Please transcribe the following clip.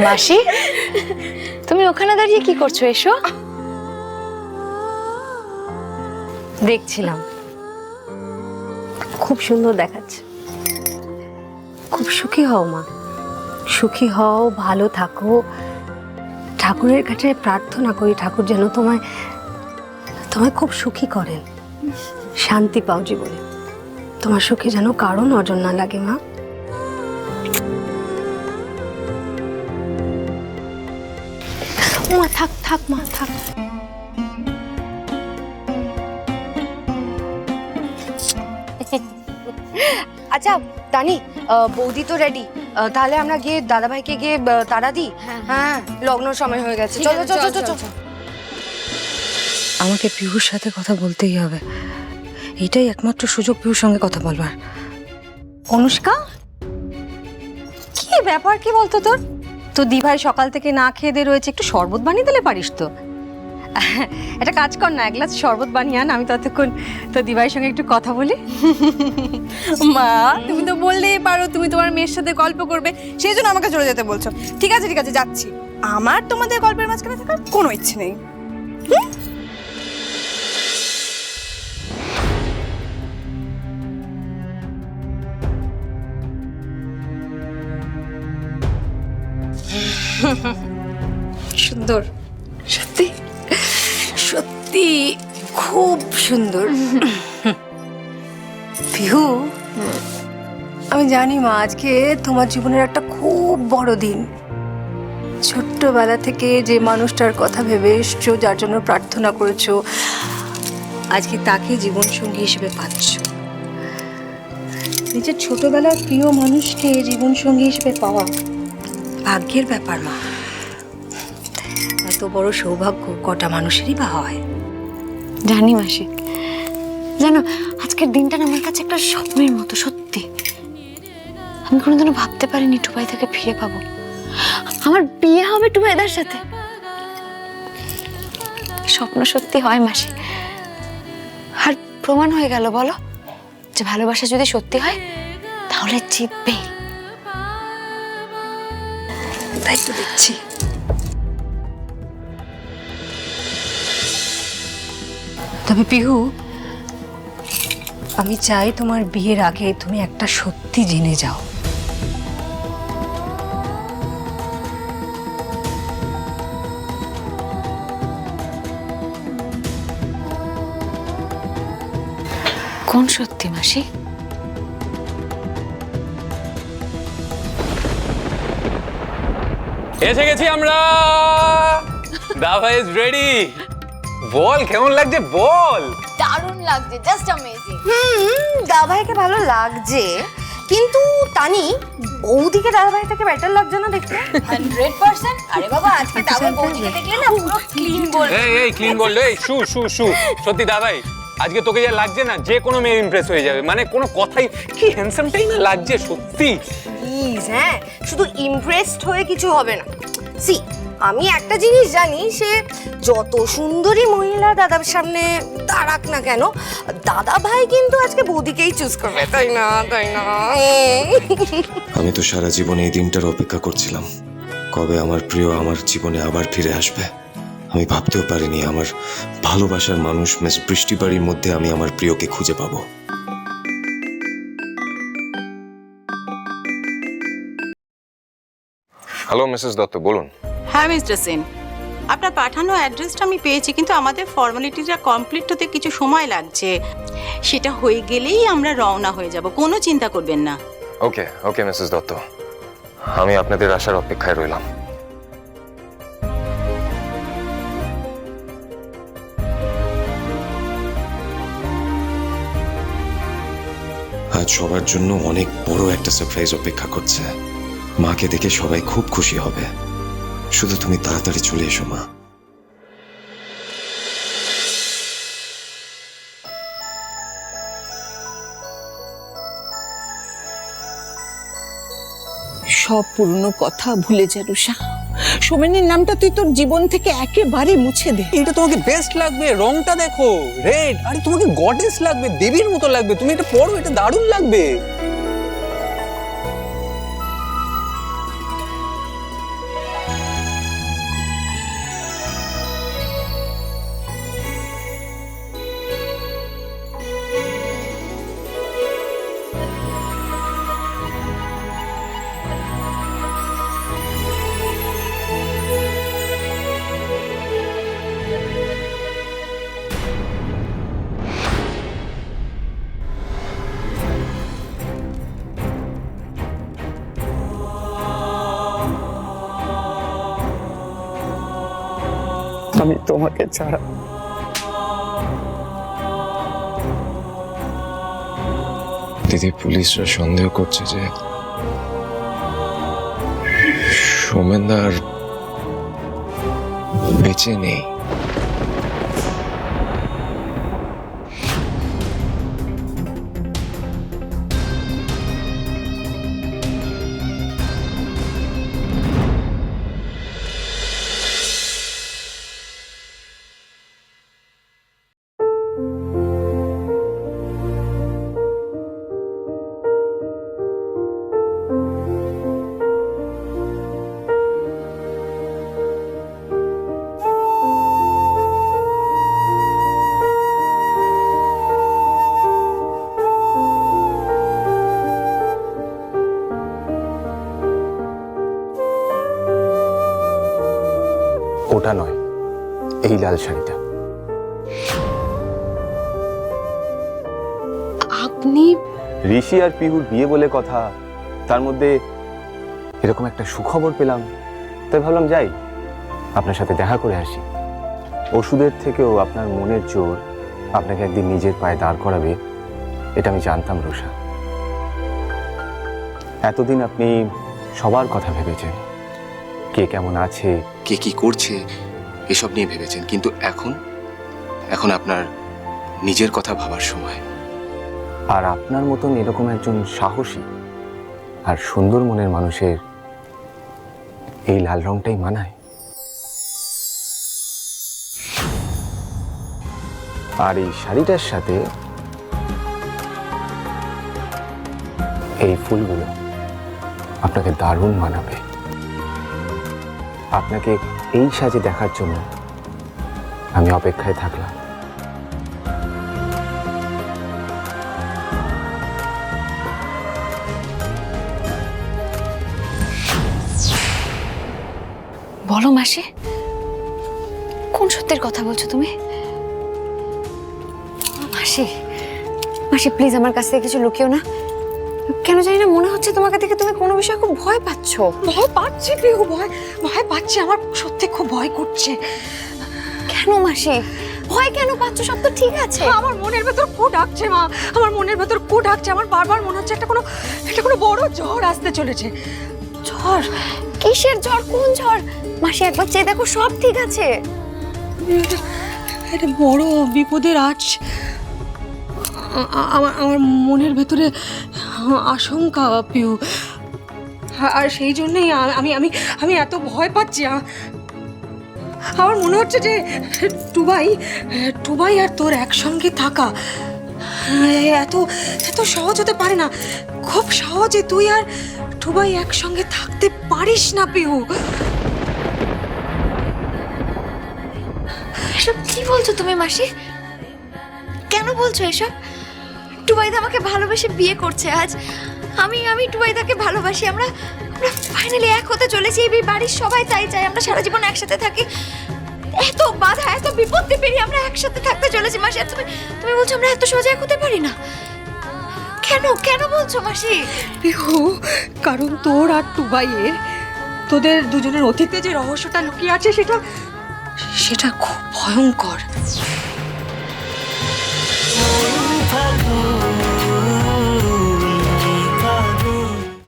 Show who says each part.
Speaker 1: মাসি, তুমি ওখানে দাঁড়িয়ে কি করছো? এসো।
Speaker 2: দেখছিলাম, খুব সুন্দর দেখাচ্ছে। খুব সুখী হও মা, সুখী হও, ভালো থাকো। ঠাকুরের কাছে প্রার্থনা করি ঠাকুর যেন তোমায় তোমায় খুব সুখী করেন, শান্তি পাও জীবনে। তোমার সুখে যেন কারো নজর না লাগে মা। মা থাক থাক মা থাক।
Speaker 3: আচ্ছা তানি, বৌদি তো রেডি, তাহলে আমরা গিয়ে দাদাভাইকে গিয়ে তাড়া দিই। হ্যাঁ, লগ্ন সময় হয়ে গেছে। চলো চলো চলো চলো।
Speaker 2: আমাকে পিহুর সাথে কথা বলতেই হবে, এটাই একমাত্র সুযোগ পিহুর সঙ্গে কথা বলবার। অনুষ্কা, কি ব্যাপার কি বলতো তোর? তো দিভাই সকাল থেকে না খেয়ে দিয়ে রয়েছে, একটু শরবত বানিয়ে দিলে পারিস তো। একটা কাজ কর না, এক গ্লাস শরবত বানিয়ে আন, আমি ততক্ষণ তো দিভাইয়ের সঙ্গে একটু কথা বলি।
Speaker 4: মা, তুমি তো বললেই পারো তুমি তোমার মেয়ের সাথে গল্প করবে, সেই জন্য আমাকে চলে যেতে বলছো। ঠিক আছে ঠিক আছে, যাচ্ছি। আমার তোমাদের গল্পের মাঝখানে থাকার কোনো ইচ্ছে নেই।
Speaker 2: সুন্দর, সত্যি সত্যি খুব সুন্দর। পিহু, আমি জানি মা, আজকে তোমার জীবনের একটা খুব বড় দিন। ছোট্টবেলা থেকে যে মানুষটার কথা ভেবে এসছো, যার জন্য প্রার্থনা করেছো, আজকে তাকে জীবনসঙ্গী হিসেবে পাচ্ছ। নিজের ছোটবেলার প্রিয় মানুষকে জীবনসঙ্গী হিসেবে পাওয়া ভাগ্যের ব্যাপার মা। এত বড় সৌভাগ্য কটা মানুষেরই বা হয়।
Speaker 1: জানি মাসি, জানো আজকের দিনটা না আমার কাছে একটা স্বপ্নের মতো। সত্যি আমি কোনোদিনও ভাবতে পারিনি টুবাই থেকে ফিরে পাবো, আমার বিয়ে হবে টুবাইদার সাথে। স্বপ্ন সত্যি হয় মাসি, আর প্রমাণ হয়ে গেল বলো যে ভালোবাসা যদি সত্যি হয় তাহলে জিতবেই।
Speaker 2: তাই তো দেখছি। তবে পিহু, আমি চাই তোমার বিয়ের আগে তুমি একটা সত্যি জেনে যাও।
Speaker 1: কোন সত্যি মাসি?
Speaker 5: এসে গেছি আমরা। দাদা ইজ রেডি। বল কেমন লাগছে বল।
Speaker 1: দারুণ লাগছে, জাস্ট অ্যামেজিং।
Speaker 3: দাদাভাইকে ভালো লাগছে, কিন্তু তানি বৌদিকে দাদাভাই থেকে বেটার লাগছে না দেখতে?
Speaker 1: 100%। আরে বাবা, আজকে তাও বৌদিকে দেখলে না পুরো ক্লিন গোল্ড।
Speaker 5: এই ক্লিন গোল্ড, এই শু শু শু। সত্যি দাদাই, আজকে তোকে যা লাগছে না, যে কোনো মেয়ে ইমপ্রেস হয়ে যাবে। মানে কোনো কথাই, কি হ্যান্ডসামটাই না লাগছে সত্যি।
Speaker 3: প্লিজ, হ্যাঁ, শুধু ইমপ্রেসড হয়ে কিছু হবে না। সি, আমি একটা জিনিস জানি, সে যত সুন্দরী মহিলা দাদার সামনে দাঁড়াক না কেন, দাদা ভাই কিন্তু আজকে বৌদিকেই চুজ করবে, তাই না? তাই না?
Speaker 6: আমি তো সারা জীবনে এই দিনটার অপেক্ষা করছিলাম, কবে আমার প্রিয় আমার জীবনে আবার ফিরে আসবে। আমি ভাবতেও পারিনি আমার ভালোবাসার মানুষ মিস বৃষ্টি বাড়ির মধ্যে আমি আমার প্রিয়কে খুঁজে পাবো। হ্যালো মিসেস দত্ত, বলুন।
Speaker 7: হ্যাঁ মিস্টার সেন, আপনার পাঠানো অ্যাড্রেসটা আমি পেয়েছি, কিন্তু আমাদের ফর্মালিটিটা কমপ্লিট হতে কিছু সময় লাগছে। সেটা হয়ে গেলেই আমরা রওনা হয়ে যাব, কোনো চিন্তা করবেন না।
Speaker 6: ওকে ওকে মিসেস দত্ত, আমি আপনাদের আসার অপেক্ষায় রইলাম। আজ সবার জন্য অনেক বড় একটা সারপ্রাইজ অপেক্ষা করছে। মাকে দেখে সবাই খুব খুশি হবে, শুধু তুমি তাড়াতাড়ি চলে এসো মা।
Speaker 8: সব পুরনো কথা ভুলে যা রুষা। সোমেনের নামটা তুই তোর জীবন থেকে একেবারে মুছে দে।
Speaker 5: এটা তোমাকে বেস্ট লাগবে, রংটা দেখো রেড। আরে তোমাকে গডেস লাগবে, দেবীর মতো লাগবে। তুমি এটা পরো, এটা দারুণ লাগবে।
Speaker 9: আমি তোমাকে ছাড়া।
Speaker 6: দিদি, পুলিশরা সন্দেহ করছে যে সোমেনদা আর বেঁচে নেই।
Speaker 9: ওটা নয়, এই লাল শাড়িটা।
Speaker 1: আপনি
Speaker 9: ঋষি আর পিহুর বিয়ে বলে কথা, তার মধ্যে এরকম একটা সুখবর পেলাম, তাই ভাবলাম যাই আপনার সাথে দেখা করে আসি। ওষুধের থেকেও আপনার মনের জোর আপনাকে একদিন নিজের পায়ে দাঁড় করাবে, এটা আমি জানতাম রুষা। এতদিন আপনি সবার কথা ভেবেছেন, কে কেমন আছে,
Speaker 6: কে কি করছে এসব নিয়ে ভেবেছেন, কিন্তু এখন আপনার নিজের কথা ভাবার সময়।
Speaker 9: আর আপনার মতন এরকম একজন সাহসী আর সুন্দর মনের মানুষের এই লাল রংটাই মানায়। আর এই শাড়িটার সাথে এই ফুলগুলো আপনাকে দারুণ মানাবে। আপনাকে এই সাজে দেখার জন্য আমি অপেক্ষায় থাকলাম।
Speaker 1: বলো মাসি, কোন সত্যের কথা বলছো তুমি? মাসি, মাসি প্লিজ আমার কাছ থেকে কিছু লুকিও না। কেন জানি না মনে হচ্ছে তোমাকে দেখে তুমি কোনো বিষয়ে খুব ভয় পাচ্ছো।
Speaker 2: ভয় পাচ্ছি পিহু, ভয় পাচ্ছি, আমার সত্যি খুব ভয় করছে।
Speaker 1: কেন মাসি, ভয় কেন পাচ্ছ? সব তো ঠিক আছে।
Speaker 2: আমার মনের ভেতর কো ডাকছে মা, আমার মনের ভেতর কো ডাকছে। আমার বারবার মনে হচ্ছে একটা কোনো বড় ঝড় আসতে চলেছে।
Speaker 1: ঝড়? কিসের ঝড়? কোন ঝড়? মাসি একবার চেয়ে দেখো, সব ঠিক আছে।
Speaker 2: একটা বড় বিপদের আঁচ আমার মনের ভেতরে আশঙ্কা পিউ, আর সেই জন্যই আমি আমি আমি এত ভয় পাচ্ছি। আমার মনে হচ্ছে যে টুবাই আর তোর একসঙ্গে থাকা এত সহজ হতে পারে না। খুব সহজে তুই আর টুবাই একসঙ্গে থাকতে পারিস না পিউ।
Speaker 1: এসব কি বলছো তুমি মাসি? কেন বলছো এসব? টুবাইদা আমাকে ভালোবেসে বিয়ে করছে আজ। আমি টুবাইদাকে ভালোবাসি। আমরা ফাইনালি এক হতে চলেছি। এই বাড়ির সবাই তাই চাই, আমরা সারা জীবন একসাথে থাকি। এত বাধা, এত বিপত্তি পেরিয়ে আমরা একসাথে থাকতে চলেছি মাসি। আর তুমি বলছো আমরা এত সহজে এক হতে পারি না? কেন বলছো মাসি?
Speaker 2: পিহু, কারণ তোর আর টুবাইয়ের, তোদের দুজনের অতীতে যে রহস্যটা লুকিয়ে আছে সেটা খুব ভয়ঙ্কর।